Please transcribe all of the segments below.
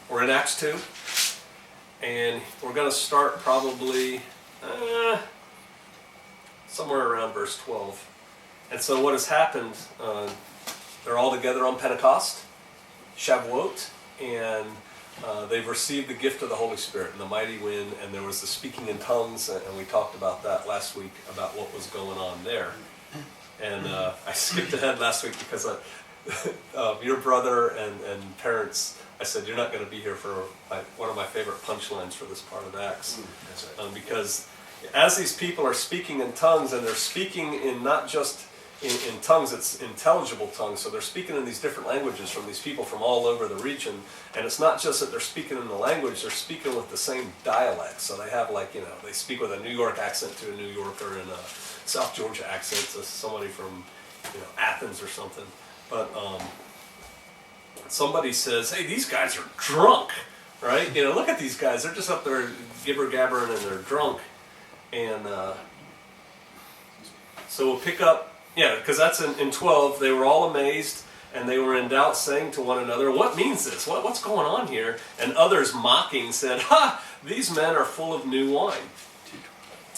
We're in Acts 2, and we're going to start probably somewhere around verse 12. And so what has happened, they're all together on Pentecost, Shavuot, and they've received the gift of the Holy Spirit and the mighty wind, and there was the speaking in tongues, and we talked about that last week, about what was going on there. And I skipped ahead last week because your brother and parents, I said, you're not going to be here for one of my favorite punchlines for this part of Acts. That's right. Because as these people are speaking in tongues, and they're speaking in not just in tongues, it's intelligible tongues, so they're speaking in these different languages from these people from all over the region, and it's not just that they're speaking in the language, they're speaking with the same dialect, so they have they speak with a New York accent to a New Yorker and a South Georgia accent to somebody from Athens or something. But somebody says, hey, these guys are drunk, right? Look at these guys, they're just up there gibber-gabbering and they're drunk. And so we'll pick up, because that's in 12, they were all amazed and they were in doubt, saying to one another, what means this? What's going on here? And others mocking said, ha, these men are full of new wine.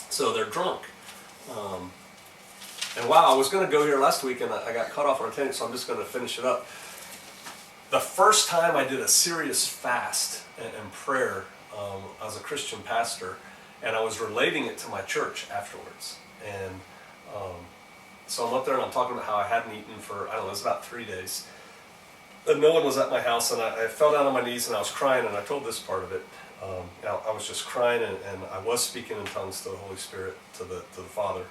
So they're drunk. And wow, I was going to go here last week and I got cut off on a tangent, so I'm just going to finish it up. The first time I did a serious fast and prayer as a Christian pastor, and I was relating it to my church afterwards. And so I'm up there and I'm talking about how I hadn't eaten for, it was about 3 days. And no one was at my house, and I fell down on my knees and I was crying, and I told this part of it. I was just crying, and I was speaking in tongues to the Holy Spirit, to the Father,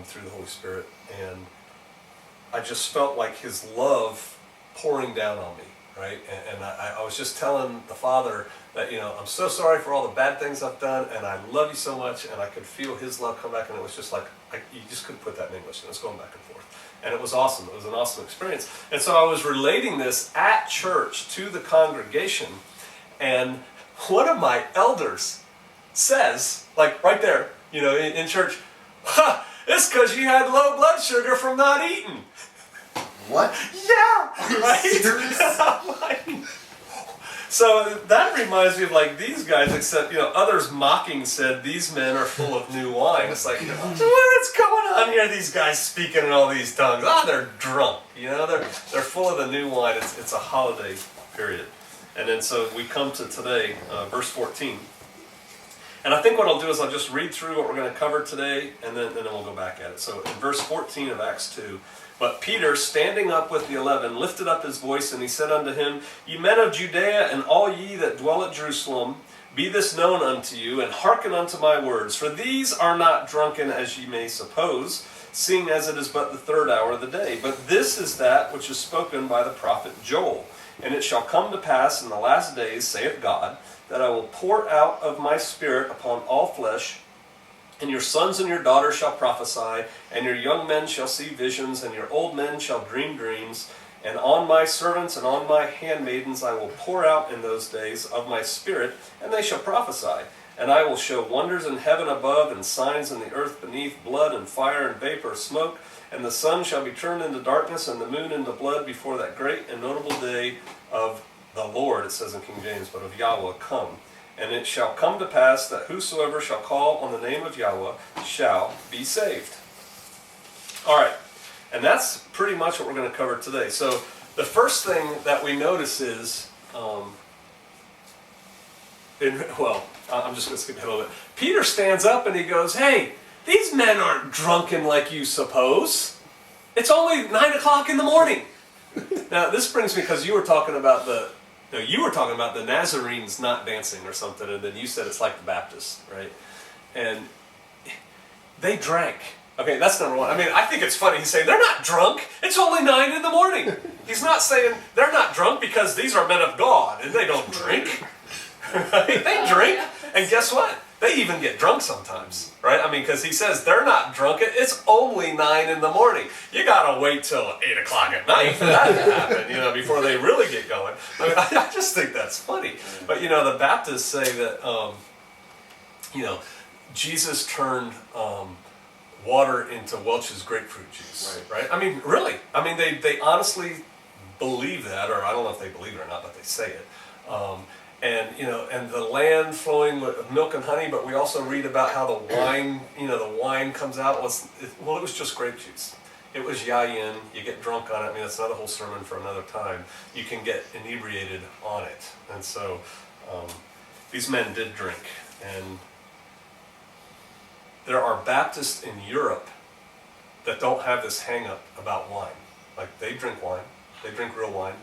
through the Holy Spirit. And I just felt like His love pouring down on me, right? And I was just telling the Father that, I'm so sorry for all the bad things I've done, and I love you so much, and I could feel His love come back, and it was just like, you just couldn't put that in English, and it was going back and forth. And it was awesome. It was an awesome experience. And so I was relating this at church to the congregation, and one of my elders says, like right there, in church, ha, it's because you had low blood sugar from not eating. What? Yeah, right? So that reminds me of these guys, except others mocking said these men are full of new wine. It's like, what's going on here? These guys speaking in all these tongues. They're drunk. They're full of the new wine. It's a holiday period. And then so we come to today, verse 14. And I think what I'll do is I'll just read through what we're going to cover today, and then we'll go back at it. So in verse 14 of Acts 2, but Peter, standing up with the 11, lifted up his voice, and he said unto him, Ye men of Judea, and all ye that dwell at Jerusalem, be this known unto you, and hearken unto my words. For these are not drunken, as ye may suppose, seeing as it is but the 3rd hour of the day. But this is that which is spoken by the prophet Joel. And it shall come to pass in the last days, saith God, that I will pour out of my Spirit upon all flesh, and your sons and your daughters shall prophesy, and your young men shall see visions, and your old men shall dream dreams. And on my servants and on my handmaidens I will pour out in those days of my Spirit, and they shall prophesy. And I will show wonders in heaven above, and signs in the earth beneath, blood and fire and vapor of smoke. And the sun shall be turned into darkness, and the moon into blood, before that great and notable day of the Lord, it says in King James, but of Yahweh, come. And it shall come to pass that whosoever shall call on the name of Yahweh shall be saved. All right, and that's pretty much what we're going to cover today. So the first thing that we notice is, I'm just going to skip ahead a little bit. Peter stands up and he goes, hey, these men aren't drunken like you suppose. It's only 9 o'clock in the morning. Now this brings me, because you were talking about the Nazarenes not dancing or something, and then you said it's like the Baptists, right? And they drank. Okay, that's number one. I think it's funny. He's saying they're not drunk. It's only 9 in the morning. He's not saying they're not drunk because these are men of God and they don't drink. Right? They drink, and guess what? They even get drunk sometimes, right? Because he says they're not drunk. It's only 9 in the morning. You gotta wait till 8 o'clock at night for that to happen, before they really get going. I just think that's funny. But the Baptists say that, Jesus turned water into Welch's grapefruit juice, right? Really. They honestly believe that, or I don't know if they believe it or not, but they say it. And and the land flowing with milk and honey. But we also read about how the wine, the wine comes out. It was just grape juice. It was yayin. You get drunk on it. I mean, that's another whole sermon for another time. You can get inebriated on it. And so these men did drink. And there are Baptists in Europe that don't have this hang-up about wine. Like, they drink wine. They drink real wine.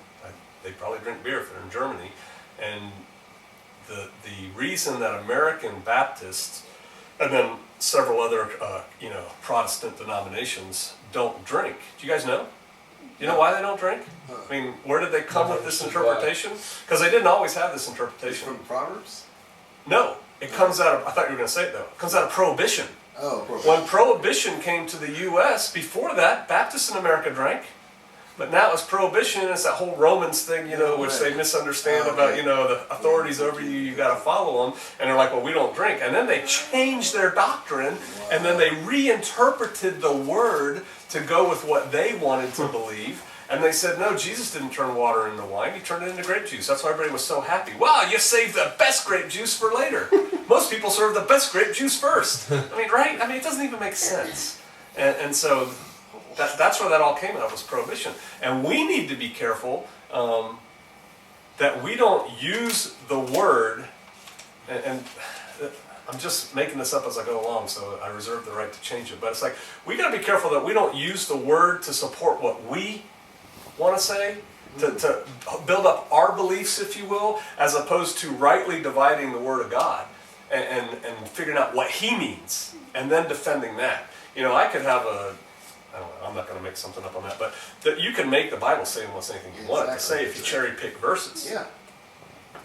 They probably drink beer if they're in Germany. And the reason that American Baptists, and then several other Protestant denominations don't drink. Do you guys know? Do you know why they don't drink? I mean, where did they come with this interpretation? Because they didn't always have this interpretation. From Proverbs? No, it comes out of, I thought you were going to say it though, it comes out of Prohibition. Oh, Prohibition. When Prohibition came to the U.S., before that, Baptists in America drank. But now it's Prohibition, it's that whole Romans thing, which they misunderstand about, the authorities over you, you got to follow them. And they're like, well, we don't drink. And then they changed their doctrine, and then they reinterpreted the word to go with what they wanted to believe. And they said, no, Jesus didn't turn water into wine, he turned it into grape juice. That's why everybody was so happy. Wow, you saved the best grape juice for later. Most people serve the best grape juice first. I mean, right? I mean, it doesn't even make sense. And so that's where that all came out of, was Prohibition. And we need to be careful that we don't use the word, and I'm just making this up as I go along, so I reserve the right to change it. But it's like, we got to be careful that we don't use the word to support what we want to say, to build up our beliefs, if you will, as opposed to rightly dividing the Word of God and figuring out what He means and then defending that. I could have I don't know, I'm not going to make something up on that, but that you can make the Bible say almost anything you want it to say if you cherry pick verses. Yeah.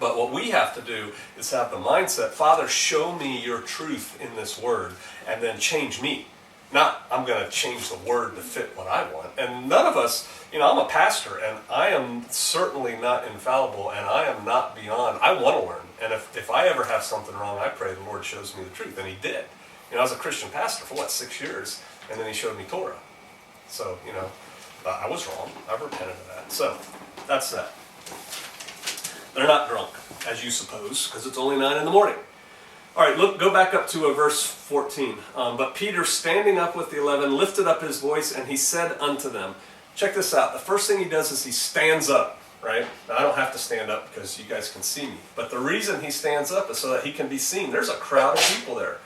But what we have to do is have the mindset, Father, show me your truth in this word, and then change me. Not, I'm going to change the word to fit what I want. And none of us, I'm a pastor, and I am certainly not infallible, and I am not beyond. I want to learn. And if I ever have something wrong, I pray the Lord shows me the truth. And He did. I was a Christian pastor for, 6 years? And then He showed me Torah. So, I was wrong. I've repented of that. So, that's that. They're not drunk, as you suppose, because it's only 9 in the morning. All right, go back up to verse 14. But Peter, standing up with the 11, lifted up his voice, and he said unto them, check this out. The first thing he does is he stands up, right? Now, I don't have to stand up because you guys can see me. But the reason he stands up is so that he can be seen. There's a crowd of people there.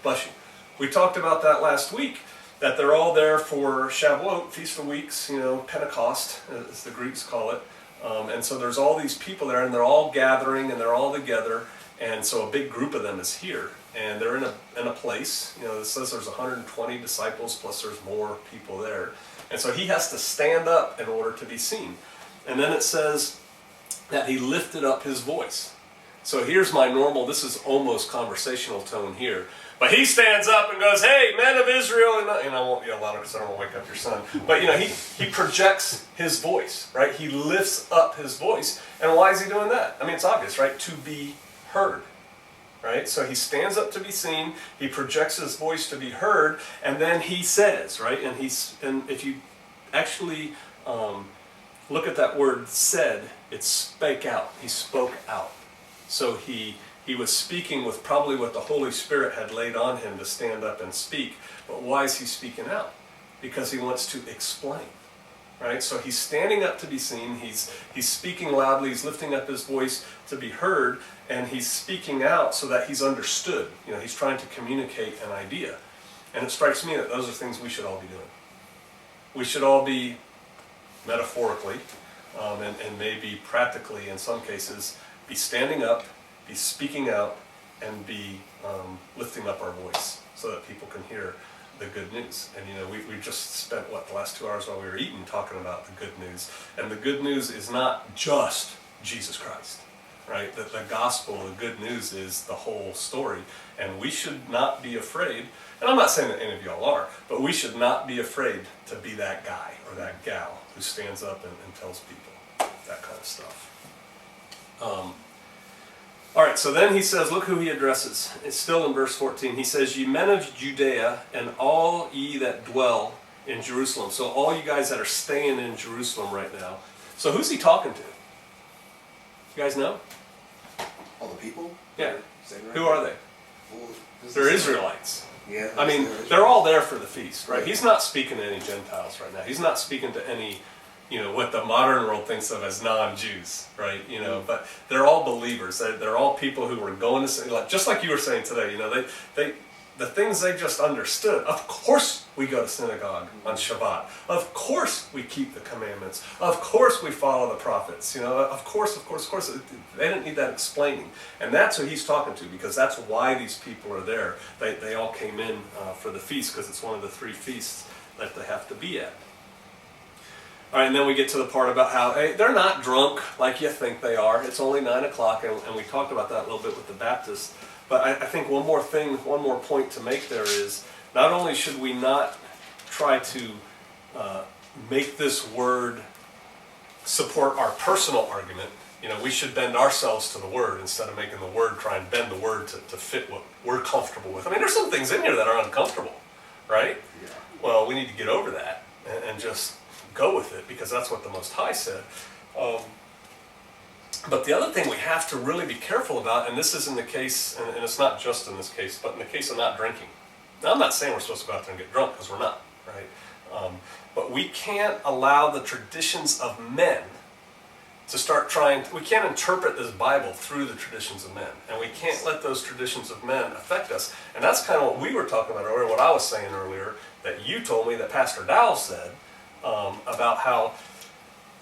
Bless you. We talked about that last week, that they're all there for Shavuot, Feast of Weeks, Pentecost, as the Greeks call it. And so there's all these people there, and they're all gathering, and they're all together. And so a big group of them is here, and they're in a place. It says there's 120 disciples, plus there's more people there. And so he has to stand up in order to be seen. And then it says that he lifted up his voice. So here's my normal, this is almost conversational tone here. But he stands up and goes, hey, men of Israel, and I won't yell louder because I don't want to wake up your son. But he projects his voice, right? He lifts up his voice. And why is he doing that? I mean, it's obvious, right? To be heard, right? So he stands up to be seen, he projects his voice to be heard, and then he says, right? And if you actually look at that word said, it's spake out. He spoke out. So he was speaking with probably what the Holy Spirit had laid on him to stand up and speak. But why is he speaking out? Because he wants to explain. Right? So he's standing up to be seen, he's speaking loudly, he's lifting up his voice to be heard, and he's speaking out so that he's understood. He's trying to communicate an idea. And it strikes me that those are things we should all be doing. We should all be, metaphorically, and maybe practically in some cases, be standing up, be speaking out, and be lifting up our voice so that people can hear the good news. And we just spent the last 2 hours while we were eating talking about the good news. And the good news is not just Jesus Christ, right? That the gospel, the good news is the whole story. And we should not be afraid, and I'm not saying that any of y'all are, but we should not be afraid to be that guy or that gal who stands up and tells people that kind of stuff. All right, so then he says, look who he addresses. It's still in verse 14. He says, ye men of Judea, and all ye that dwell in Jerusalem. So all you guys that are staying in Jerusalem right now. So who's he talking to? You guys know? All the people? Yeah. Right? Who are they? Well, They're Israelites. Yeah. I mean, they're all there for the feast, right? He's not speaking to any Gentiles right now. He's not speaking to any, what the modern world thinks of as non-Jews, right? But they're all believers. They're all people who were going to, just like you were saying today, the things they just understood. Of course we go to synagogue on Shabbat. Of course we keep the commandments. Of course we follow the prophets. Of course. They didn't need that explaining. And that's who he's talking to, because that's why these people are there. They all came in for the feast, because it's one of the 3 feasts that they have to be at. All right, and then we get to the part about how, hey, they're not drunk like you think they are. It's only 9 o'clock, and we talked about that a little bit with the Baptists. But I think one more point to make there is, not only should we not try to make this word support our personal argument, we should bend ourselves to the word instead of making the word try and bend the word to fit what we're comfortable with. I mean, there's some things in here that are uncomfortable, right? Yeah. Well, we need to get over that and just go with it, because that's what the Most High said. But the other thing we have to really be careful about, and this is in the case, and it's not just in this case, but in the case of not drinking. Now, I'm not saying we're supposed to go out there and get drunk, because we're not, right? But we can't allow the traditions of men to start we can't interpret this Bible through the traditions of men. And we can't let those traditions of men affect us. And that's kind of what we were talking about earlier, what I was saying earlier, that you told me, that Pastor Dow said, about how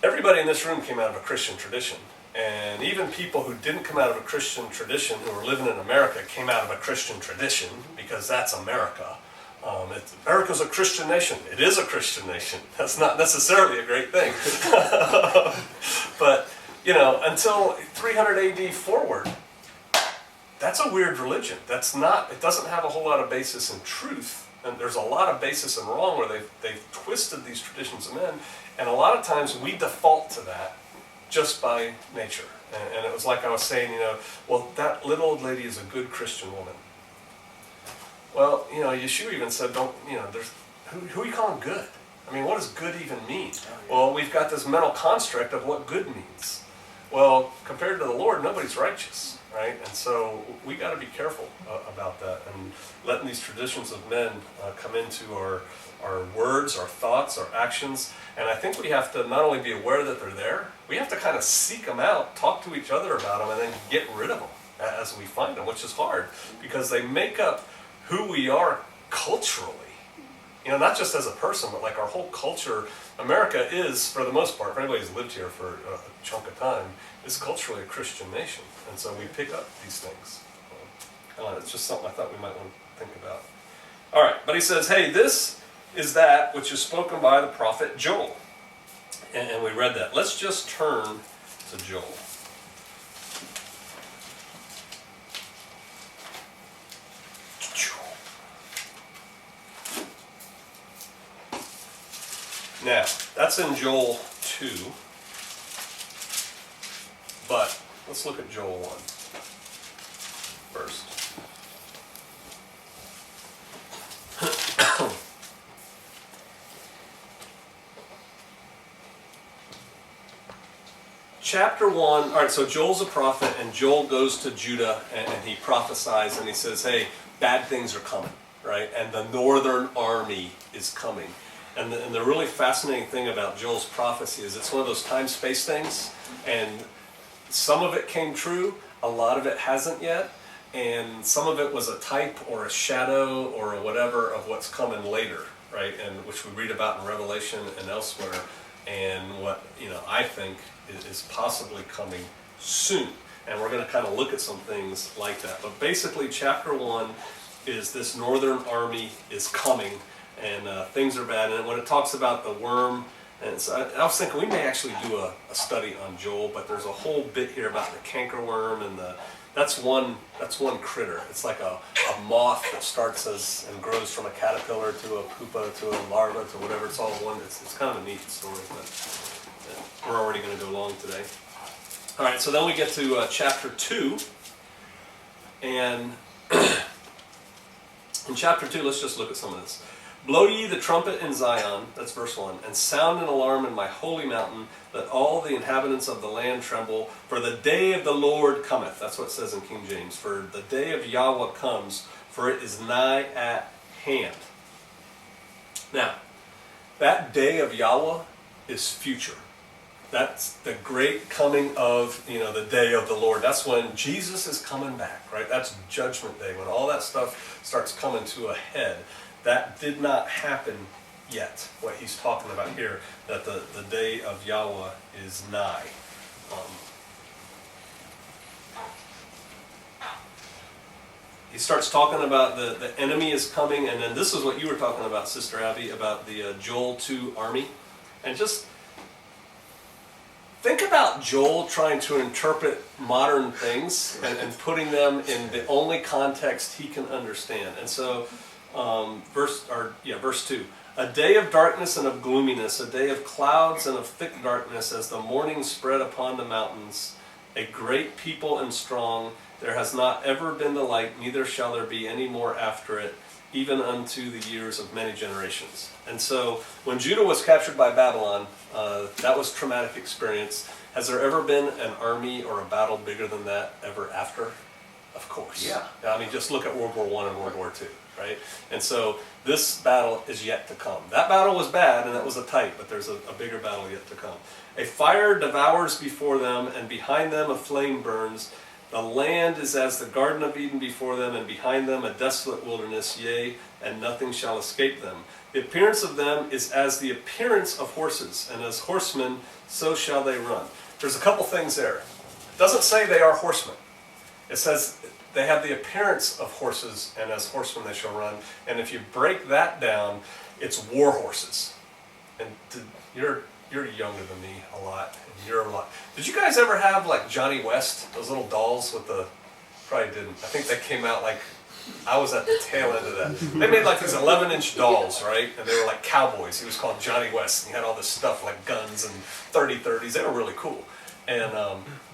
everybody in this room came out of a Christian tradition. And even people who didn't come out of a Christian tradition, who were living in America, came out of a Christian tradition, because that's America. America's a Christian nation. It is a Christian nation. That's not necessarily a great thing. But, until 300 AD forward, that's a weird religion. It doesn't have a whole lot of basis in truth. And there's a lot of basis in wrong where they've twisted these traditions of men. And a lot of times we default to that just by nature. And it was like I was saying, well, that little old lady is a good Christian woman. Well, Yeshua even said, who are you calling good? I mean, what does good even mean? Well, we've got this mental construct of what good means. Well, compared to the Lord, nobody's righteous, right? And so we got to be careful about that, and letting these traditions of men come into our words, our thoughts, our actions. And I think we have to not only be aware that they're there, we have to kind of seek them out, talk to each other about them, and then get rid of them as we find them, which is hard, because they make up who we are culturally. Not just as a person, but like our whole culture. America is, for the most part, for anybody who's lived here for a chunk of time, is culturally a Christian nation. And so we pick up these things. It's just something I thought we might want to think about. All right, but he says, hey, this is that which is spoken by the prophet Joel. And we read that. Let's just turn to Joel. Now, that's in Joel 2, but let's look at Joel 1 first. Chapter 1, all right, so Joel's a prophet, and Joel goes to Judah, and he prophesies, and he says, hey, bad things are coming, right? And the northern army is coming. And the really fascinating thing about Joel's prophecy is it's one of those time-space things, and some of it came true, a lot of it hasn't yet, and some of it was a type or a shadow or a whatever of what's coming later, right? And which we read about in Revelation and elsewhere, and what I think is possibly coming soon. And we're going to kind of look at some things like that. But basically, chapter 1 is this northern army is coming, and things are bad. And when it talks about the worm, and so I was thinking we may actually do a study on Joel, but there's a whole bit here about the cankerworm, and that's one critter. It's like a moth that starts and grows from a caterpillar to a pupa to a larva to whatever. It's all one. It's kind of a neat story, but we're already going to go long today. All right, so then we get to chapter 2, and in chapter 2, let's just look at some of this. Blow ye the trumpet in Zion, that's verse 1, and sound an alarm in my holy mountain, that all the inhabitants of the land tremble, for the day of the Lord cometh. That's what it says in King James. For the day of Yahweh comes, for it is nigh at hand. Now, that day of Yahweh is future. That's the great coming of, the day of the Lord. That's when Jesus is coming back, right? That's Judgment Day, when all that stuff starts coming to a head. That did not happen yet, what he's talking about here, that the day of Yahweh is nigh. He starts talking about the enemy is coming, and then this is what you were talking about, Sister Abby, about the Joel 2 army. And just think about Joel trying to interpret modern things and putting them in the only context he can understand. And so, verse 2. A day of darkness and of gloominess, a day of clouds and of thick darkness, as the morning spread upon the mountains, a great people and strong. There has not ever been the like, neither shall there be any more after it, even unto the years of many generations. And so, when Judah was captured by Babylon, that was a traumatic experience. Has there ever been an army or a battle bigger than that ever after? Of course. Yeah. I mean, just look at World War I and World War II, right? And so, this battle is yet to come. That battle was bad, and that was a tight, but there's a bigger battle yet to come. A fire devours before them, and behind them a flame burns. The land is as the Garden of Eden before them, and behind them a desolate wilderness, yea, and nothing shall escape them. The appearance of them is as the appearance of horses, and as horsemen, so shall they run. There's a couple things there. It doesn't say they are horsemen. It says they have the appearance of horses, and as horsemen they shall run. And if you break that down, it's war horses. And you're younger than me a lot, and you're a lot. Did you guys ever have like Johnny West, those little dolls with the? Probably didn't. I think they came out like, I was at the tail end of that. They made like these 11-inch dolls, right? And they were like cowboys. He was called Johnny West, and he had all this stuff like guns and 30-30s. They were really cool. And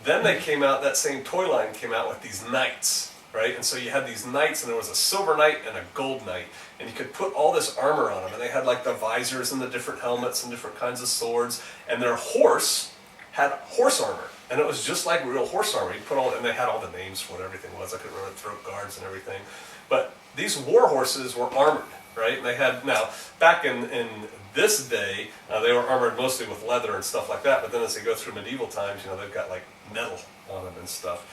then they came out, that same toy line came out with these knights, right? And so you had these knights, and there was a silver knight and a gold knight. And you could put all this armor on them, and they had like the visors and the different helmets and different kinds of swords. And their horse had horse armor. And it was just like real horse armor. You put all, and they had all the names for what everything was. I could remember throat guards and everything. But these war horses were armored, right? And they had, now, back in this day, they were armored mostly with leather and stuff like that. But then as they go through medieval times, they've got like metal on them and stuff.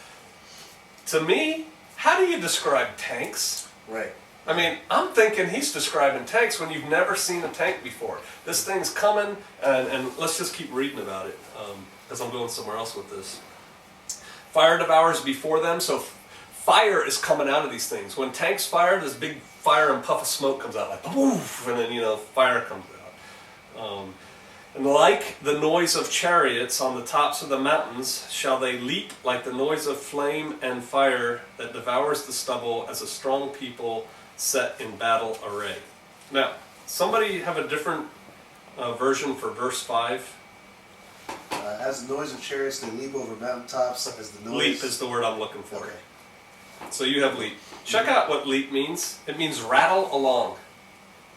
To me, how do you describe tanks? Right. I mean, I'm thinking he's describing tanks when you've never seen a tank before. This thing's coming, and let's just keep reading about it, because I'm going somewhere else with this. Fire devours before them, so fire is coming out of these things. When tanks fire, this big fire and puff of smoke comes out, like poof, and then, fire comes out. And like the noise of chariots on the tops of the mountains, shall they leap like the noise of flame and fire that devours the stubble, as a strong people set in battle array. Now, somebody have a different version for verse 5? As the noise of chariots, they leap over mountaintops. As the noise... Leap is the word I'm looking for. Okay. So you have leap. Check out what leap means. It means rattle along.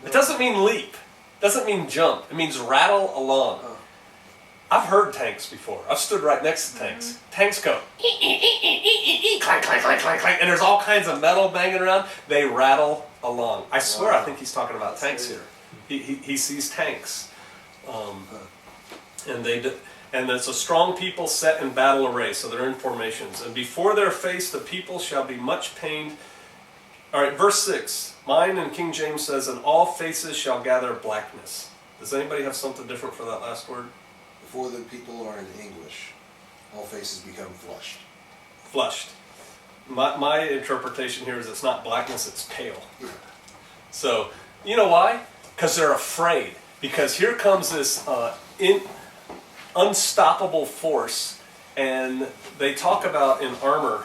It doesn't mean leap. It doesn't mean jump. It means rattle along. Oh. I've heard tanks before. I've stood right next to tanks. Mm-hmm. Tanks go clank, clank, clank, clank, clank, and there's all kinds of metal banging around. They rattle along. I swear, I think he's talking about tanks here. He sees tanks, and it's a strong people set in battle array. So they're in formations, and before their face the people shall be much pained. All right, verse 6. Mine in King James says, "And all faces shall gather blackness." Does anybody have something different for that last word? Before the people are in English, all faces become flushed. Flushed. My interpretation here is it's not blackness, it's pale. So, you know why? Because they're afraid. Because here comes this unstoppable force, and they talk about in armor,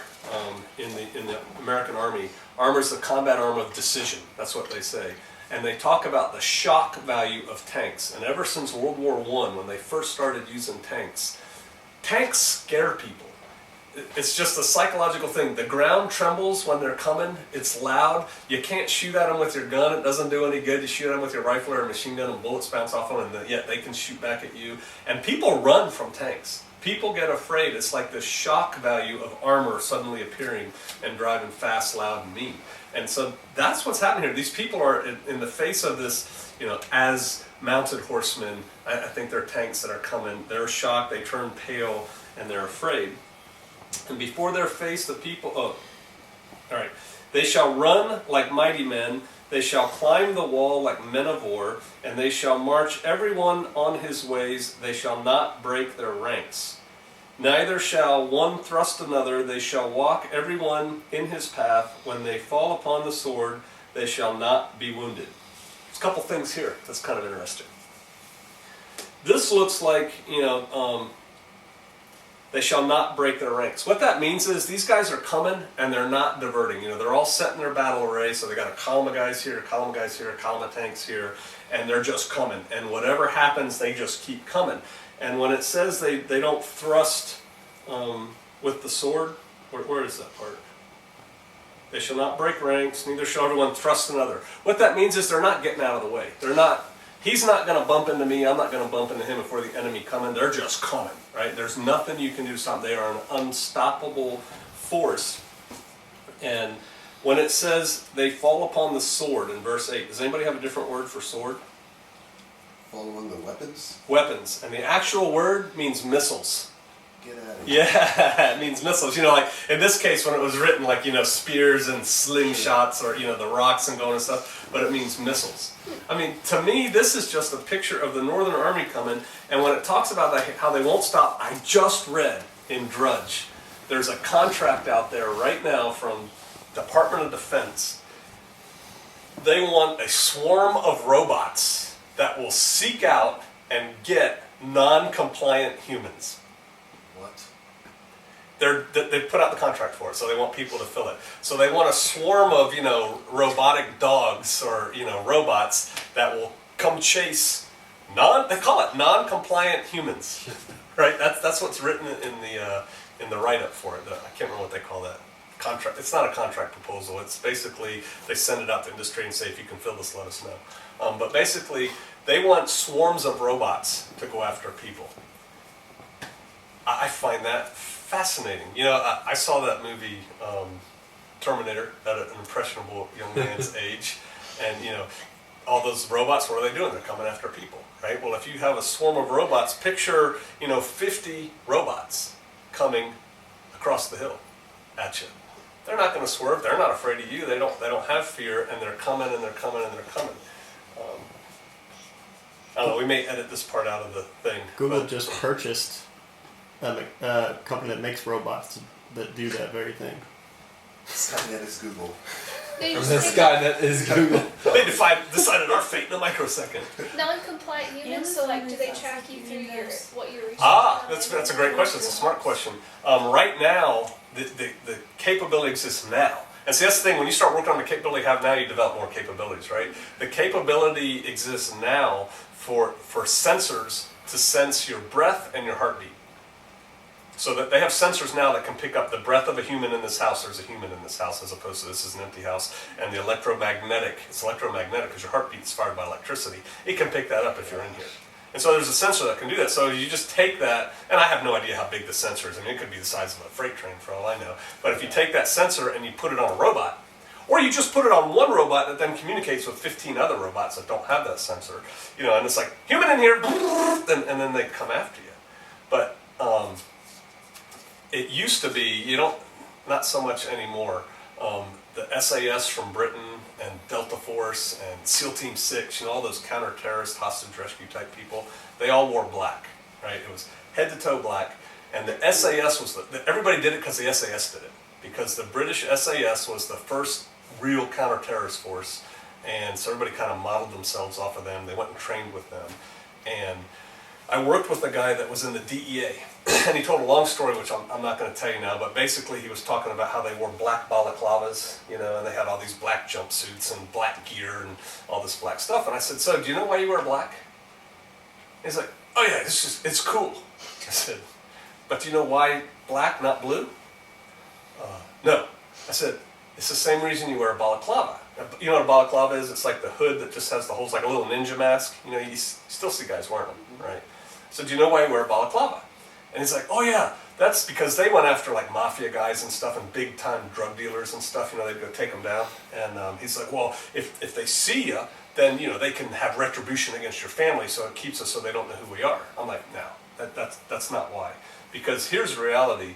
in the American Army, armor is the combat arm of decision. That's what they say. And they talk about the shock value of tanks. And ever since World War I, when they first started using tanks, tanks scare people. it's just a psychological thing. The ground trembles when they're coming. It's loud. You can't shoot at them with your gun. It doesn't do any good. You shoot at them with your rifle or a machine gun and bullets bounce off them, and yet they can shoot back at you. And people run from tanks. People get afraid. It's like the shock value of armor suddenly appearing and driving fast, loud, and mean. And so that's what's happening here. These people are in the face of this, as mounted horsemen. I think they're tanks that are coming. They're shocked. They turn pale, and they're afraid. And before their face, the people, all right. They shall run like mighty men. They shall climb the wall like men of war, and they shall march everyone on his ways. They shall not break their ranks. Neither shall one thrust another. They shall walk everyone in his path. When they fall upon the sword, they shall not be wounded. There's a couple things here that's kind of interesting. This looks like, they shall not break their ranks. What that means is these guys are coming and they're not diverting. They're all set in their battle array, so they got a column of guys here, a column of guys here, a column of tanks here, and they're just coming. And whatever happens, they just keep coming. And when it says they don't thrust with the sword, where is that part? They shall not break ranks, neither shall everyone thrust another. What that means is they're not getting out of the way. He's not going to bump into me, I'm not going to bump into him before the enemy coming. They're just coming, right? There's nothing you can do to stop them. They are an unstoppable force. And when it says they fall upon the sword in verse 8, does anybody have a different word for sword? Fall on the weapons? Weapons. And the actual word means missiles. Get out of here. Yeah, it means missiles. Like in this case when it was written, like, spears and slingshots or, the rocks and going and stuff, but it means missiles. I mean, to me, this is just a picture of the Northern Army coming, and when it talks about how they won't stop, I just read in Drudge, there's a contract out there right now from Department of Defense. They want a swarm of robots that will seek out and get non-compliant humans. What? They put out the contract for it, so they want people to fill it. So they want a swarm of, robotic dogs or, robots that will come chase they call it non-compliant humans, right? That's what's written in the write-up for it. I can't remember what they call that. Contract. It's not a contract proposal. It's basically they send it out to industry and say, if you can fill this, let us know. But basically, they want swarms of robots to go after people. I find that fascinating. I saw that movie Terminator at an impressionable young man's age, and all those robots, what are they doing? They're coming after people, right? Well, if you have a swarm of robots, picture 50 robots coming across the hill at you. They're not going to swerve. They're not afraid of you. They don't have fear, and they're coming and they're coming and they're coming. I don't know. We may edit this part out of the thing. Google just purchased a company that makes robots that do that very thing. Skynet is Google. This guy that is Google. They decided our fate in a microsecond. Non-compliant humans, so do they track you through what you're researching? That's a great question. It's a smart question. Right now, the capability exists now. And see, that's the thing, when you start working on the capability you have now, you develop more capabilities, right? The capability exists now for sensors to sense your breath and your heartbeat. So that they have sensors now that can pick up the breath of a human in this house. There's a human in this house as opposed to this is an empty house. And the it's electromagnetic because your heartbeat is fired by electricity. It can pick that up if you're in here. And so there's a sensor that can do that. So you just take that, and I have no idea how big the sensor is. I mean, it could be the size of a freight train for all I know. But if you take that sensor and you put it on a robot, or you just put it on one robot that then communicates with 15 other robots that don't have that sensor, and it's like, human in here, and then they come after you. But it used to be, not so much anymore. The SAS from Britain and Delta Force and SEAL Team 6, all those counter-terrorist hostage rescue type people, they all wore black, right? It was head to toe black. And the SAS was, everybody did it because the SAS did it. Because the British SAS was the first real counter-terrorist force. And so everybody kind of modeled themselves off of them. They went and trained with them. And I worked with a guy that was in the DEA. And he told a long story, which I'm not going to tell you now, but basically he was talking about how they wore black balaclavas, and they had all these black jumpsuits and black gear and all this black stuff. And I said, so do you know why you wear black? He's like, oh yeah, it's cool. I said, but do you know why black, not blue? No. I said, it's the same reason you wear a balaclava. You know what a balaclava is? It's like the hood that just has the holes, like a little ninja mask. You know, you still see guys wearing them, right? So do you know why you wear a balaclava? And he's like, oh yeah, that's because they went after like mafia guys and stuff and big time drug dealers and stuff. You know, they'd go take them down. And he's like, well, if they see you, then, you know, they can have retribution against your family, so it keeps us so they don't know who we are. I'm like, no, that's not why. Because here's the reality.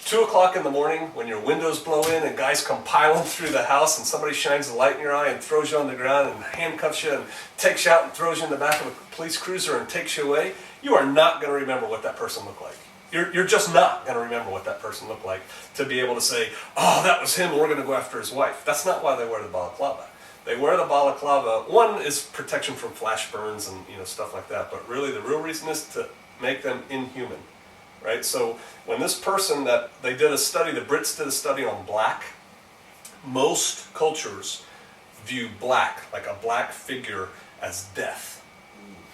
2 o'clock in the morning when your windows blow in and guys come piling through the house and somebody shines a light in your eye and throws you on the ground and handcuffs you and takes you out and throws you in the back of a police cruiser and takes you away, you are not going to remember what that person looked like. You're just not going to remember what that person looked like to be able to say, oh, that was him, we're going to go after his wife. That's not why they wear the balaclava. They wear the balaclava, one is protection from flash burns and, you know, stuff like that, but really the real reason is to make them inhuman. Right? So when this person that they did a study, the Brits did a study on black, most cultures view black, like a black figure, as death.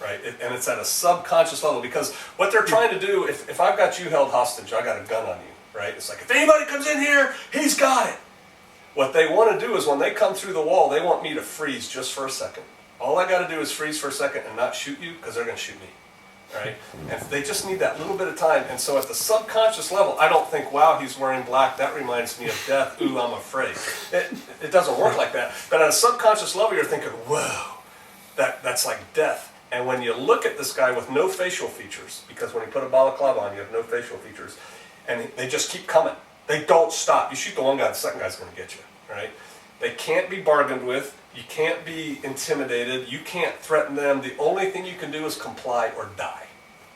Right? And it's at a subconscious level, because what they're trying to do, if I've got you held hostage, I got a gun on you, right? It's like, if anybody comes in here, he's got it. What they want to do is when they come through the wall, they want me to freeze just for a second. All I got to do is freeze for a second and not shoot you, because they're going to shoot me. Right? And they just need that little bit of time. And so at the subconscious level, I don't think, wow, he's wearing black, that reminds me of death, ooh, I'm afraid. It doesn't work like that. But at a subconscious level, you're thinking, whoa, that's like death. And when you look at this guy with no facial features, because when you put a balaclava on, you have no facial features, and they just keep coming. They don't stop. You shoot the one guy, the second guy's going to get you. Right? They can't be bargained with. You can't be intimidated. You can't threaten them. The only thing you can do is comply or die.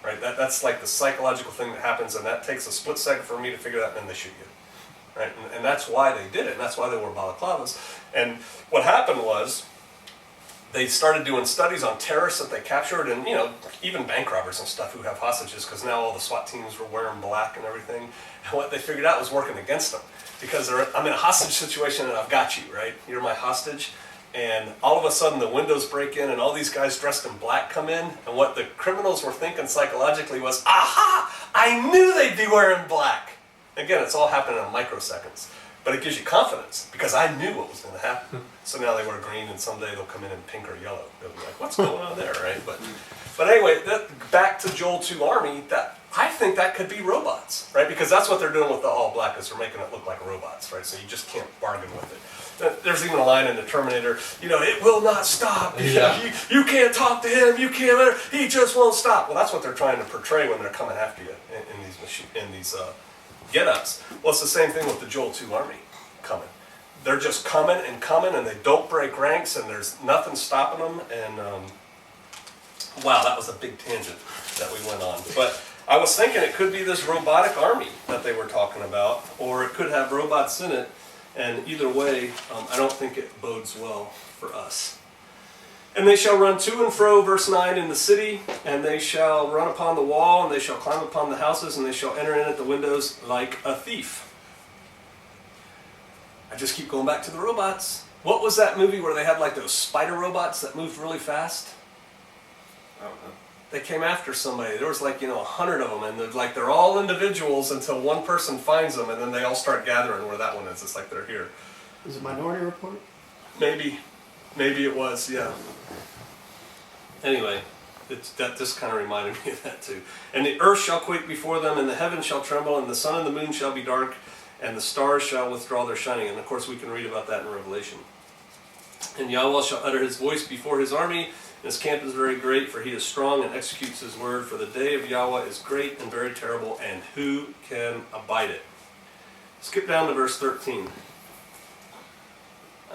Right? That's like the psychological thing that happens, and that takes a split second for me to figure that, and then they shoot you. Right? And that's why they did it, and that's why they wore balaclavas. And what happened was, they started doing studies on terrorists that they captured, and, you know, even bank robbers and stuff who have hostages, because now all the SWAT teams were wearing black and everything. And what they figured out was working against them. Because I'm in a hostage situation and I've got you, right? You're my hostage. And all of a sudden the windows break in and all these guys dressed in black come in. And what the criminals were thinking psychologically was, aha, I knew they'd be wearing black. Again, it's all happening in microseconds. But it gives you confidence, because I knew what was going to happen. So now they wear green, and someday they'll come in pink or yellow. They'll be like, what's going on there, right? But anyway, back to Joel 2 Army, I think that could be robots, right? Because that's what they're doing with the all black, is they're making it look like robots, right? So you just can't bargain with it. There's even a line in the Terminator, you know, it will not stop. Yeah. You can't talk to him, you can't let her, he just won't stop. Well, that's what they're trying to portray when they're coming after you in these get-ups. Well, it's the same thing with the Joel 2 Army coming. They're just coming, and they don't break ranks, and there's nothing stopping them. And wow, that was a big tangent that we went on. But I was thinking it could be this robotic army that they were talking about, or it could have robots in it. And either way, I don't think it bodes well for us. And they shall run to and fro, verse 9, in the city, and they shall run upon the wall, and they shall climb upon the houses, and they shall enter in at the windows like a thief. I just keep going back to the robots. What was that movie where they had like those spider robots that moved really fast? I don't know. They came after somebody. There was like, 100 of them, and they're all individuals until one person finds them, and then they all start gathering where that one is. It's like they're here. Is it Minority Report? Maybe it was, yeah. Anyway, that just kind of reminded me of that too. And the earth shall quake before them, and the heavens shall tremble, and the sun and the moon shall be dark, and the stars shall withdraw their shining. And of course we can read about that in Revelation. And Yahweh shall utter his voice before his army, and his camp is very great, for he is strong and executes his word. For the day of Yahweh is great and very terrible, and who can abide it? Skip down to verse 13.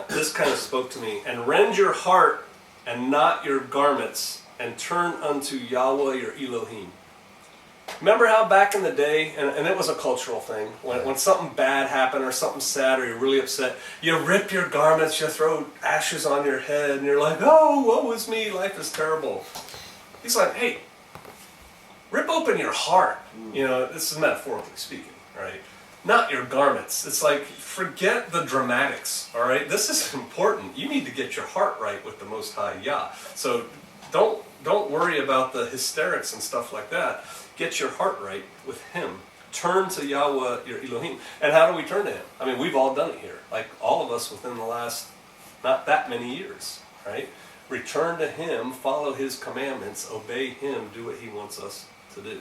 This kind of spoke to me. And rend your heart and not your garments, and turn unto Yahweh your Elohim. Remember how back in the day, and it was a cultural thing, when something bad happened or something sad or you're really upset, you rip your garments, you throw ashes on your head, and you're like, oh, woe is me, life is terrible. He's like, hey, rip open your heart. This is metaphorically speaking, right? Not your garments. It's like, forget the dramatics, all right? This is important. You need to get your heart right with the Most High Yah. So don't worry about the hysterics and stuff like that. Get your heart right with Him. Turn to Yahweh your Elohim. And how do we turn to him? I mean, we've all done it here. Like all of us within the last not that many years, right? Return to him, follow his commandments, obey him, do what he wants us to do.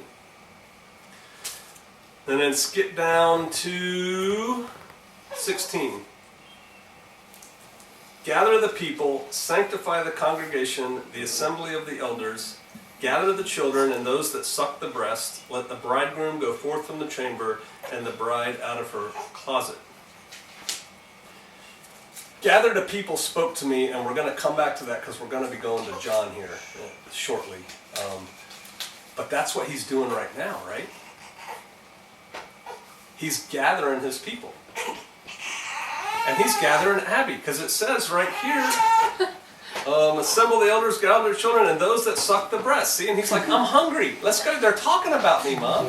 And then skip down to 16. Gather the people, sanctify the congregation, the assembly of the elders, gather the children and those that suck the breast, let the bridegroom go forth from the chamber, and the bride out of her closet. Gather the people spoke to me, and we're going to come back to that because we're going to be going to John here shortly. But that's what he's doing right now, right? He's gathering his people. And he's gathering Abby, because it says right here, assemble the elders, gather their children, and those that suck the breast. See, and he's like, I'm hungry. Let's go. They're talking about me, Mom.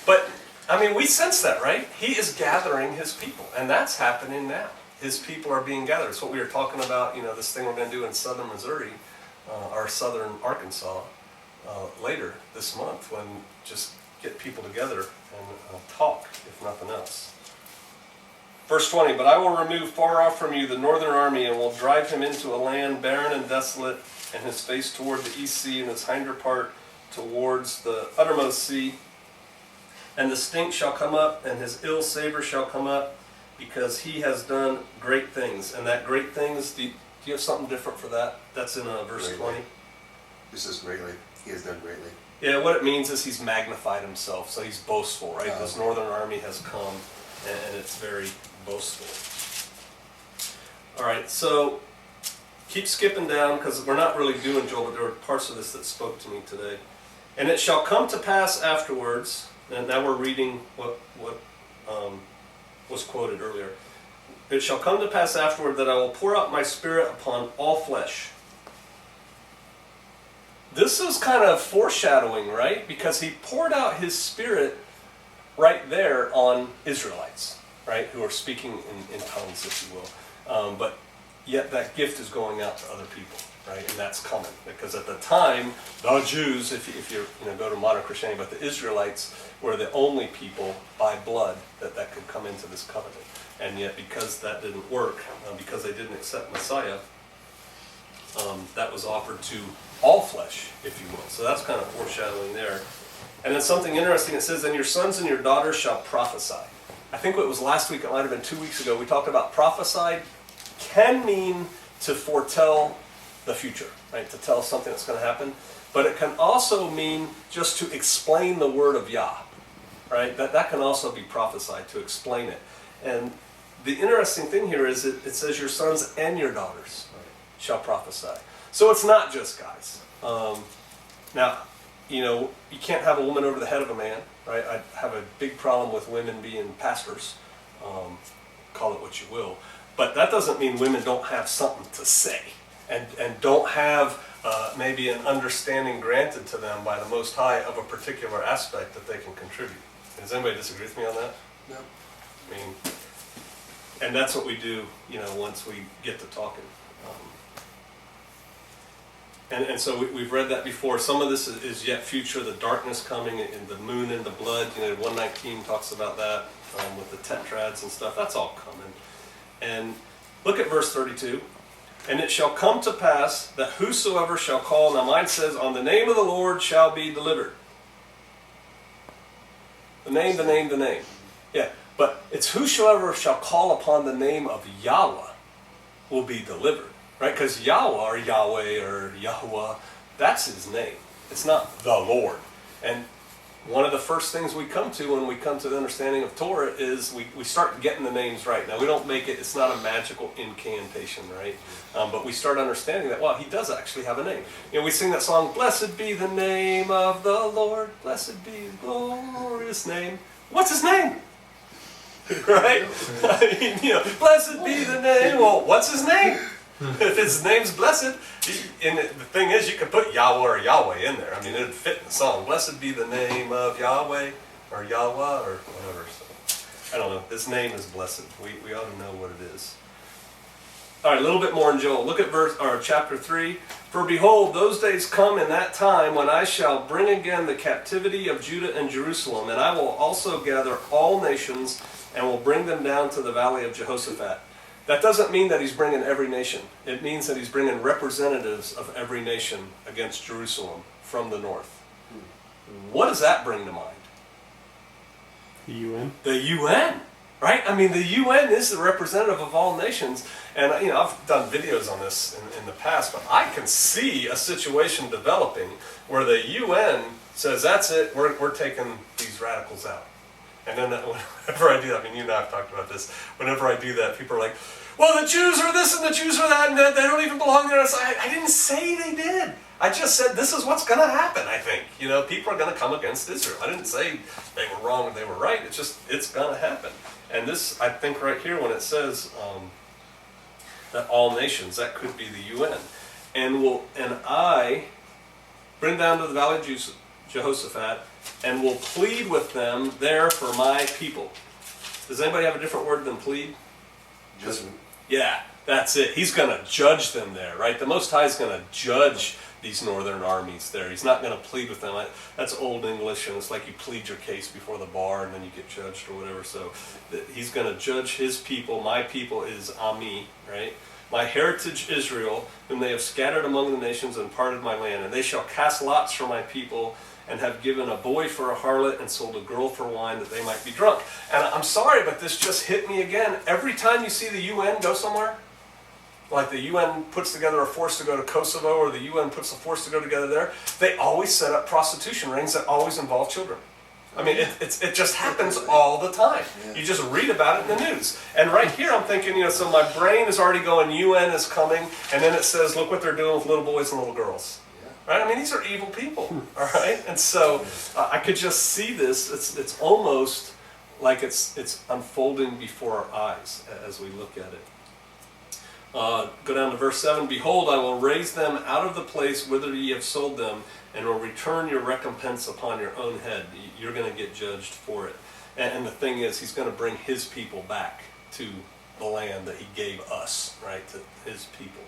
But, I mean, we sense that, right? He is gathering his people, and that's happening now. His people are being gathered. It's what we were talking about, this thing we're going to do in southern Missouri, or southern Arkansas, later this month, when just get people together and talk, if nothing else. Verse 20, but I will remove far off from you the northern army, and will drive him into a land barren and desolate, and his face toward the east sea, and his hinder part towards the uttermost sea. And the stink shall come up, and his ill savor shall come up, because he has done great things. And that great things, do you have something different for that? That's in verse Greatly. 20. This is greatly. He has done greatly. Yeah, what it means is he's magnified himself, so he's boastful, right? Oh. This northern army has come, and it's very boastful. All right, so keep skipping down, because we're not really doing Joel, but there were parts of this that spoke to me today. And it shall come to pass afterwards, and now we're reading what was quoted earlier. It shall come to pass afterward that I will pour out my spirit upon all flesh. This is kind of foreshadowing, right? Because he poured out his spirit right there on Israelites, right? Who are speaking in tongues, if you will. But yet that gift is going out to other people, right? And that's coming. Because at the time, the Jews, if you go to modern Christianity, but the Israelites were the only people by blood that could come into this covenant. And yet because that didn't work, because they didn't accept Messiah, that was offered to all flesh, if you will. So that's kind of foreshadowing there. And then something interesting, it says, and your sons and your daughters shall prophesy. I think it was last week, it might have been 2 weeks ago, we talked about prophesy can mean to foretell the future, right? To tell something that's going to happen. But it can also mean just to explain the word of Yah, right? That can also be prophesied, to explain it. And the interesting thing here is it says your sons and your daughters shall prophesy. So it's not just guys. Now, you can't have a woman over the head of a man, right? I have a big problem with women being pastors. Call it what you will. But that doesn't mean women don't have something to say and don't have maybe an understanding granted to them by the Most High of a particular aspect that they can contribute. Does anybody disagree with me on that? No. I mean, and that's what we do, once we get to talking. And so we've read that before. Some of this is yet future, the darkness coming, and the moon and the blood. 119 talks about that with the tetrads and stuff. That's all coming. And look at verse 32. And it shall come to pass that whosoever shall call, now mine says, on the name of the Lord shall be delivered. The name. Yeah, but it's whosoever shall call upon the name of Yahweh will be delivered. Right? Because Yahweh or Yahweh or Yahuwah, that's his name. It's not the Lord. And one of the first things we come to when we come to the understanding of Torah is we start getting the names right. Now we don't make it, it's not a magical incantation, right? But we start understanding that, wow, he does actually have a name. We sing that song, blessed be the name of the Lord, blessed be his glorious name. What's his name? Right? Blessed be the name. Well, what's his name? If his name's blessed, and the thing is, you can put Yahweh or Yahweh in there. I mean, it'd fit in the song. Blessed be the name of Yahweh, or Yahweh, or whatever. So, I don't know. His name is blessed. We ought to know what it is. All right, a little bit more in Joel. Look at chapter 3. For behold, those days come in that time when I shall bring again the captivity of Judah and Jerusalem, and I will also gather all nations and will bring them down to the valley of Jehoshaphat. That doesn't mean that he's bringing every nation. It means that he's bringing representatives of every nation against Jerusalem from the north. What does that bring to mind? The UN? The UN, right? I mean, the UN is the representative of all nations. And, I've done videos on this in the past, but I can see a situation developing where the UN says, that's it, we're taking these radicals out. And then whenever I do that, you and I have talked about this, whenever I do that, people are like, well, the Jews are this and the Jews are that, and they don't even belong there. I didn't say they did. I just said this is what's going to happen, I think. People are going to come against Israel. I didn't say they were wrong or they were right. It's going to happen. And this, I think right here when it says that all nations, that could be the UN. And I bring down to the valley of Jehoshaphat and will plead with them there for my people. Does anybody have a different word than plead? Judgment. Yeah, that's it. He's going to judge them there, right? The Most High is going to judge these northern armies there. He's not going to plead with them. That's Old English, and it's like you plead your case before the bar and then you get judged or whatever. So he's going to judge his people. My people is Ami, right? My heritage Israel, whom they have scattered among the nations and parted my land. And they shall cast lots for my people, and have given a boy for a harlot and sold a girl for wine that they might be drunk. And I'm sorry, but this just hit me again. Every time you see the UN go somewhere, like the UN puts together a force to go to Kosovo, or the UN puts a force to go together there, they always set up prostitution rings that always involve children. I mean, it just happens all the time. You just read about it in the news. And right here I'm thinking, so my brain is already going, UN is coming, and then it says, look what they're doing with little boys and little girls. Right? I mean, these are evil people, all right? And so I could just see this. It's almost like it's unfolding before our eyes as we look at it. Go down to verse 7. Behold, I will raise them out of the place whither ye have sold them, and will return your recompense upon your own head. You're going to get judged for it. And the thing is, he's going to bring his people back to the land that he gave us, right, to his people.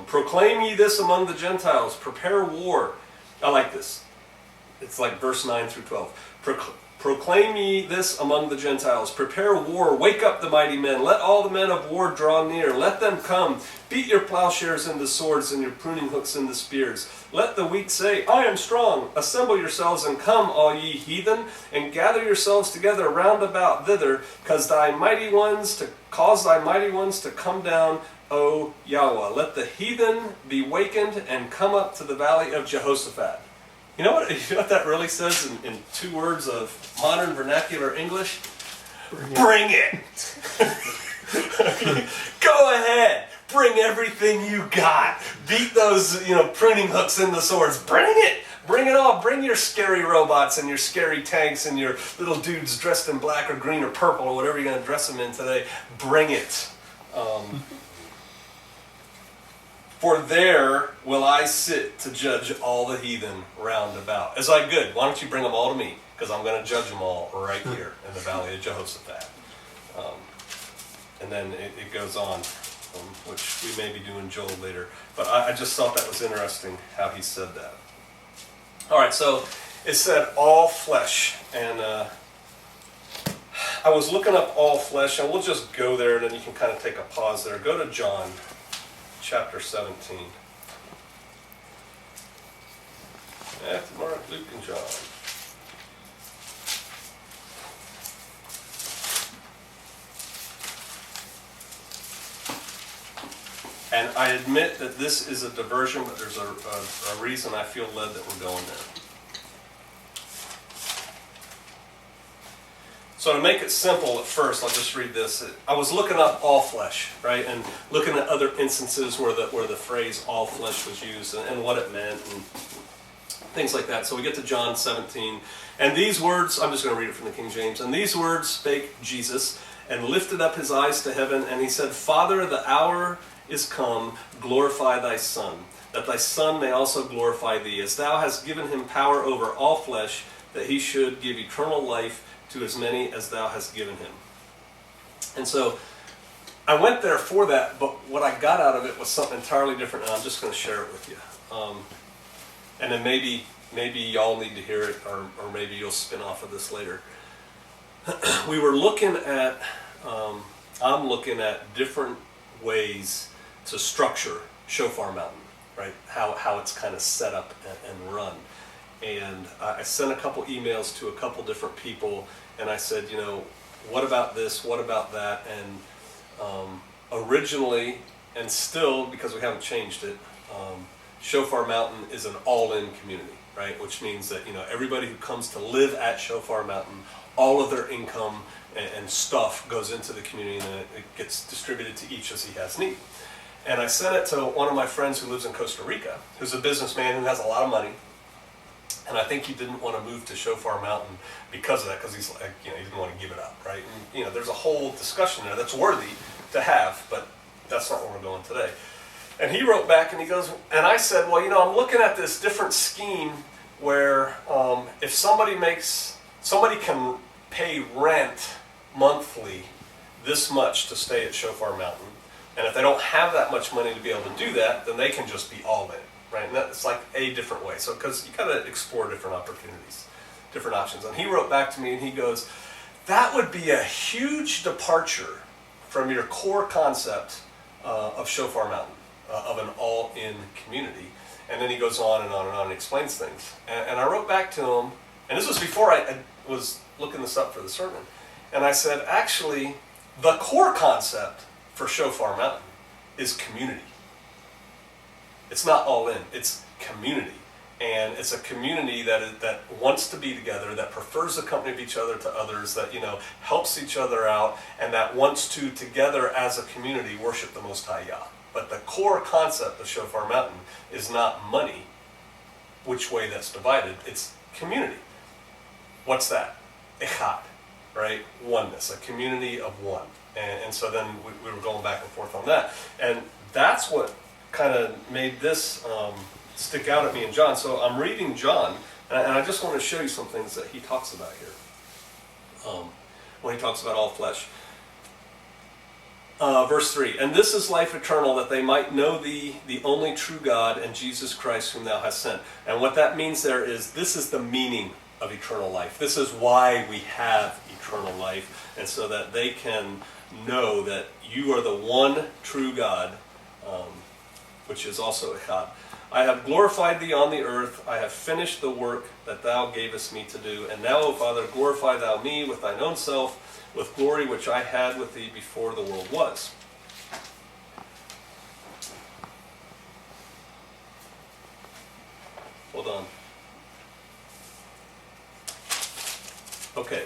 Proclaim ye this among the Gentiles. Prepare war. I like this. It's like verse 9 through 12. Proclaim ye this among the Gentiles. Prepare war. Wake up the mighty men. Let all the men of war draw near. Let them come. Beat your plowshares into swords and your pruning hooks into spears. Let the weak say, I am strong. Assemble yourselves and come, all ye heathen, and gather yourselves together round about thither, cause thy mighty ones to come down, O Yahweh. Let the heathen be wakened and come up to the valley of Jehoshaphat. You know what that really says in 2 words of modern vernacular English? Bring it! Go ahead! Bring everything you got! Beat those, pruning hooks into swords. Bring it! Bring it all! Bring your scary robots and your scary tanks and your little dudes dressed in black or green or purple or whatever you're going to dress them in today. Bring it! For there will I sit to judge all the heathen round about. It's like, good, why don't you bring them all to me? Because I'm going to judge them all right here in the valley of Jehoshaphat. And then it goes on, which we may be doing Joel later. But I just thought that was interesting how he said that. All right, so it said all flesh. And I was looking up all flesh, and we'll just go there, and then you can kind of take a pause there. Go to John. Chapter 17. Matthew, Mark, Luke, and John. And I admit that this is a diversion, but there's a reason I feel led that we're going there. So to make it simple at first, I'll just read this. I was looking up all flesh, right, and looking at other instances where the phrase all flesh was used and what it meant and things like that. So we get to John 17. And these words, I'm just going to read it from the King James. And these words spake Jesus and lifted up his eyes to heaven, and he said, Father, the hour is come, glorify thy Son, that thy Son may also glorify thee, as thou hast given him power over all flesh, that he should give eternal life to as many as thou hast given him. And so I went there for that, but what I got out of it was something entirely different, and I'm just going to share it with you. And then maybe y'all need to hear it, or maybe you'll spin off of this later. We were looking at, I'm looking at different ways to structure Shofar Mountain, right? How it's kind of set up and run. And I sent a couple emails to a couple different people, and I said, what about this? What about that? And originally, and still, because we haven't changed it, Shofar Mountain is an all-in community, right? Which means that everybody who comes to live at Shofar Mountain, all of their income and stuff goes into the community, and then it gets distributed to each as he has need. And I sent it to one of my friends who lives in Costa Rica, who's a businessman who has a lot of money. And I think he didn't want to move to Shofar Mountain because of that, because he's like, he didn't want to give it up, right? And, there's a whole discussion there that's worthy to have, but that's not where we're going today. And he wrote back and he goes, and I said, well, I'm looking at this different scheme where if somebody can pay rent monthly this much to stay at Shofar Mountain, and if they don't have that much money to be able to do that, then they can just be all in. Right, and that's like a different way. So, because you got to explore different opportunities, different options. And he wrote back to me and he goes, that would be a huge departure from your core concept of Shofar Mountain, of an all-in community. And then he goes on and on and on and explains things. And I wrote back to him, and this was before I was looking this up for the sermon. And I said, actually, the core concept for Shofar Mountain is community. It's not all in, it's community. And it's a community that wants to be together, that prefers the company of each other to others, that helps each other out, and that wants to, together as a community, worship the Most High Yah. But the core concept of Shofar Mountain is not money, which way that's divided, it's community. What's that? Echad, right? Oneness, a community of one. And so then we were going back and forth on that. And that's what kind of made this stick out at me in John. So I'm reading John, and I just want to show you some things that he talks about here. When he talks about all flesh. Verse 3, and this is life eternal, that they might know thee, the only true God, and Jesus Christ whom thou hast sent. And what that means there is, this is the meaning of eternal life. This is why we have eternal life, and so that they can know that you are the one true God, which is also Echad. I have glorified thee on the earth. I have finished the work that thou gavest me to do. And now, O Father, glorify thou me with thine own self, with glory which I had with thee before the world was. Hold on. Okay.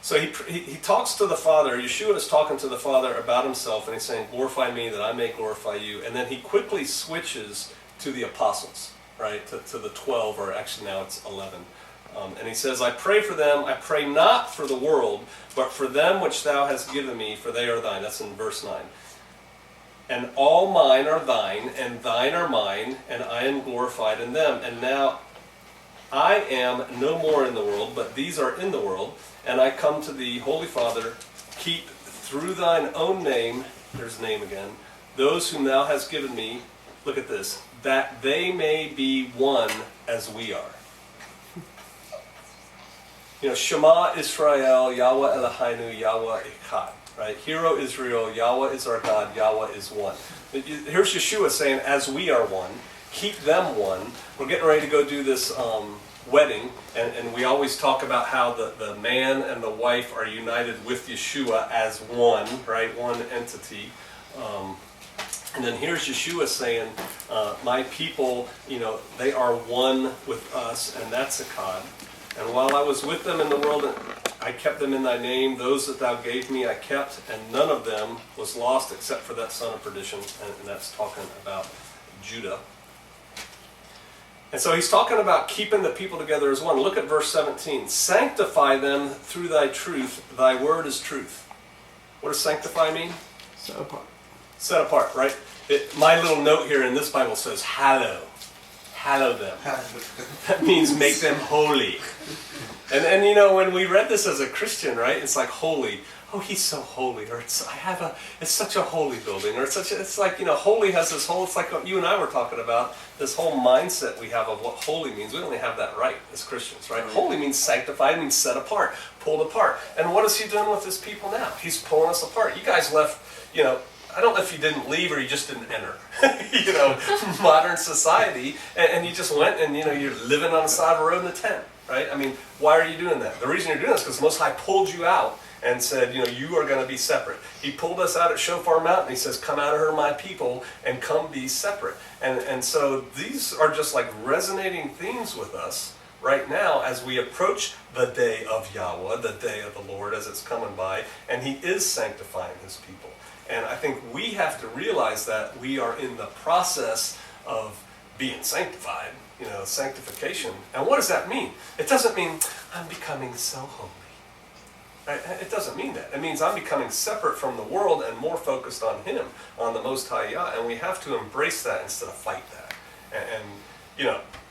So he talks to the Father. Yeshua is talking to the Father about himself, and he's saying, glorify me that I may glorify you. And then he quickly switches to the apostles, right, to the 12, or actually now it's 11. And he says, I pray for them. I pray not for the world, but for them which thou hast given me, for they are thine. That's in verse 9. And all mine are thine, and thine are mine, and I am glorified in them. And now I am no more in the world, but these are in the world. And I come to thee, Holy Father, keep through thine own name, there's the name again, those whom thou hast given me, look at this, that they may be one as we are. Shema Israel, Yahweh Eloheinu, Yahweh Echad, right? Hear, O Israel, Yahweh is our God, Yahweh is one. Here's Yeshua saying, as we are one, keep them one. We're getting ready to go do this wedding, and we always talk about how the man and the wife are united with Yeshua as one, right? One entity. And then here's Yeshua saying, my people, they are one with us, and that's Echad. And while I was with them in the world, I kept them in thy name. Those that thou gave me I kept, and none of them was lost except for that son of perdition. And that's talking about Judah. And so he's talking about keeping the people together as one. Look at verse 17. Sanctify them through thy truth. Thy word is truth. What does sanctify mean? Set apart. Set apart, right? My little note here in this Bible says hallow. hallow them. That means make them holy. And when we read this as a Christian, right, it's like holy. Oh, he's so holy, or it's such a holy building, or it's like, holy has this whole, it's like what you and I were talking about, this whole mindset we have of what holy means. We only have that right as Christians, right? Holy means sanctified, means set apart, pulled apart. And what is he doing with his people now? He's pulling us apart. You guys left, I don't know if you didn't leave or you just didn't enter, modern society, and you just went and, you're living on the side of a road in a tent, right? I mean, why are you doing that? The reason you're doing this is because the Most High pulled you out and said, you are going to be separate. He pulled us out at Shofar Mountain. He says, come out of her, my people, and come be separate. And so these are just like resonating themes with us right now as we approach the day of Yahweh, the day of the Lord as it's coming by, and he is sanctifying his people. And I think we have to realize that we are in the process of being sanctified, sanctification. And what does that mean? It doesn't mean I'm becoming so holy. Right? It doesn't mean that. It means I'm becoming separate from the world and more focused on him, on the Most High Yah. And we have to embrace that instead of fight that. And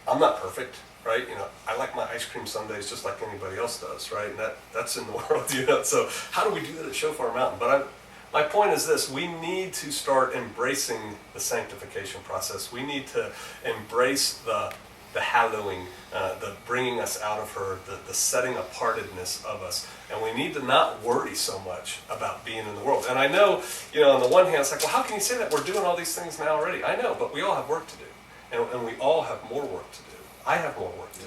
I'm not perfect, right? I like my ice cream sundaes just like anybody else does, right? And that's in the world, So how do we do that at Shofar Mountain? But my point is this: we need to start embracing the sanctification process. We need to embrace the hallowing, the bringing us out of her, the setting apartedness of us. And we need to not worry so much about being in the world. And I know, on the one hand, it's like, well, how can you say that? We're doing all these things now already. I know, but we all have work to do. And we all have more work to do. I have more work to do.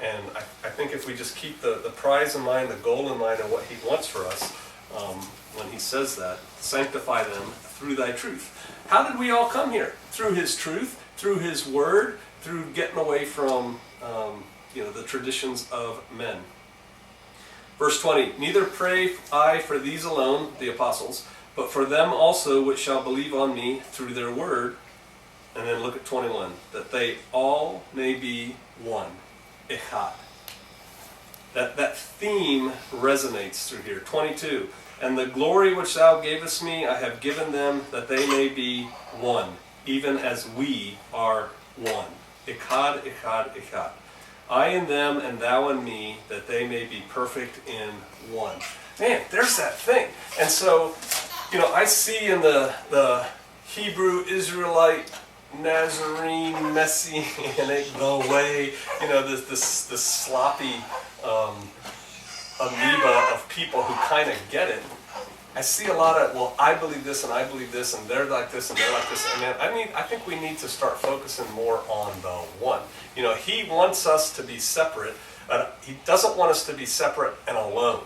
And I think if we just keep the prize in mind, the goal in mind, and what he wants for us, when he says that, sanctify them through thy truth. How did we all come here? Through his truth, through his word, through getting away from the traditions of men. Verse 20, neither pray I for these alone, the apostles, but for them also which shall believe on me through their word. And then look at 21, that they all may be one, echad. That theme resonates through here. 22, and the glory which thou gavest me, I have given them, that they may be one, even as we are one. Echad, echad, echad. I in them, and thou in me, that they may be perfect in one. Man, there's that thing. And so, I see in the Hebrew, Israelite, Nazarene, Messianic, the way, this sloppy amoeba of people who kind of get it. I see a lot of, well, I believe this and I believe this and they're like this and they're like this. And I think we need to start focusing more on the one. He wants us to be separate, but he doesn't want us to be separate and alone.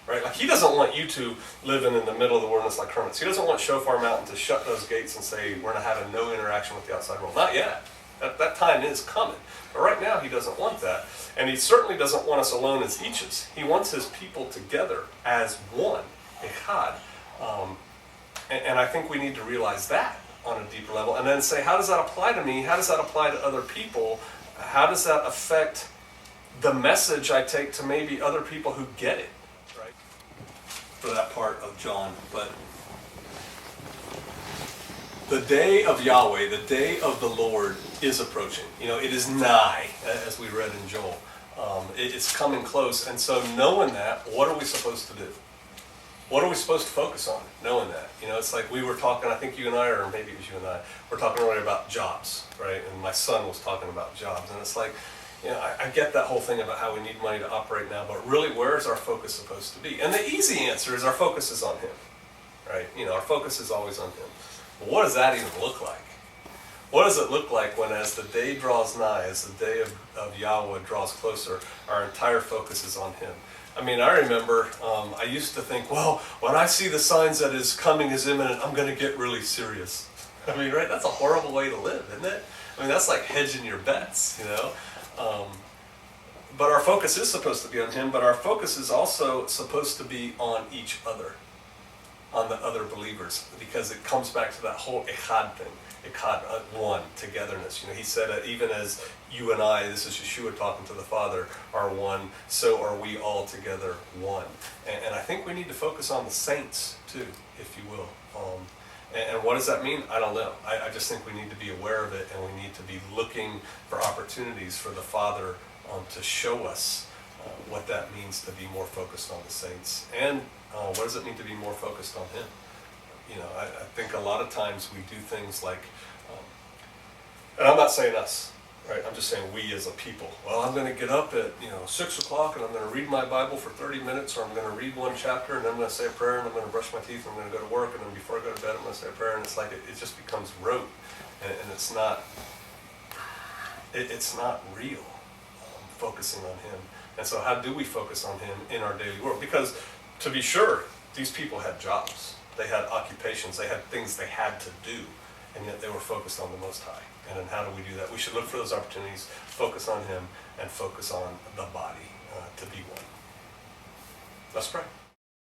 Right? Like he doesn't want you to living in the middle of the wilderness like hermits. He doesn't want Shofar Mountain to shut those gates and say we're going to have no interaction with the outside world. Not yet. That time is coming. But right now he doesn't want that. And he certainly doesn't want us alone as eaches. He wants his people together as one. Echad. And I think we need to realize that on a deeper level. And then say, how does that apply to me? How does that apply to other people? How does that affect the message I take to maybe other people who get it? Right? For that part of John. But the day of Yahweh, the day of the Lord is approaching. It is nigh, as we read in Joel. It's coming close. And so knowing that, what are we supposed to do? What are we supposed to focus on, knowing that? It's like we were talking, I think you and I, or maybe it was you and I, were talking earlier about jobs, right? And my son was talking about jobs. And it's like, I get that whole thing about how we need money to operate now, but really, where is our focus supposed to be? And the easy answer is our focus is on him, right? Our focus is always on him. But what does that even look like? What does it look like when, as the day draws nigh, as the day of Yahweh draws closer, our entire focus is on him? I remember I used to think, well, when I see the signs that his coming is imminent, I'm going to get really serious. Right? That's a horrible way to live, isn't it? That's like hedging your bets, But our focus is supposed to be on him, but our focus is also supposed to be on each other, on the other believers, because it comes back to that whole echad thing. Echad, one, togetherness. He said, even as you and I, this is Yeshua talking to the Father, are one, so are we all together one. And I think we need to focus on the saints too, if you will. And what does that mean? I don't know. I just think we need to be aware of it, and we need to be looking for opportunities for the Father to show us what that means to be more focused on the saints, and what does it mean to be more focused on Him. I think a lot of times we do things like, and I'm not saying us, right? I'm just saying we as a people. Well, I'm going to get up at 6 o'clock and I'm going to read my Bible for 30 minutes, or I'm going to read one chapter and then I'm going to say a prayer and I'm going to brush my teeth and I'm going to go to work, and then before I go to bed I'm going to say a prayer, and it's like it just becomes rote, and it's not real. Focusing on Him. And so how do we focus on Him in our daily world? Because to be sure, these people had jobs, they had occupations, they had things they had to do, and yet they were focused on the Most High. And then how do we do that? We should look for those opportunities, focus on Him, and focus on the body to be one. Let's pray.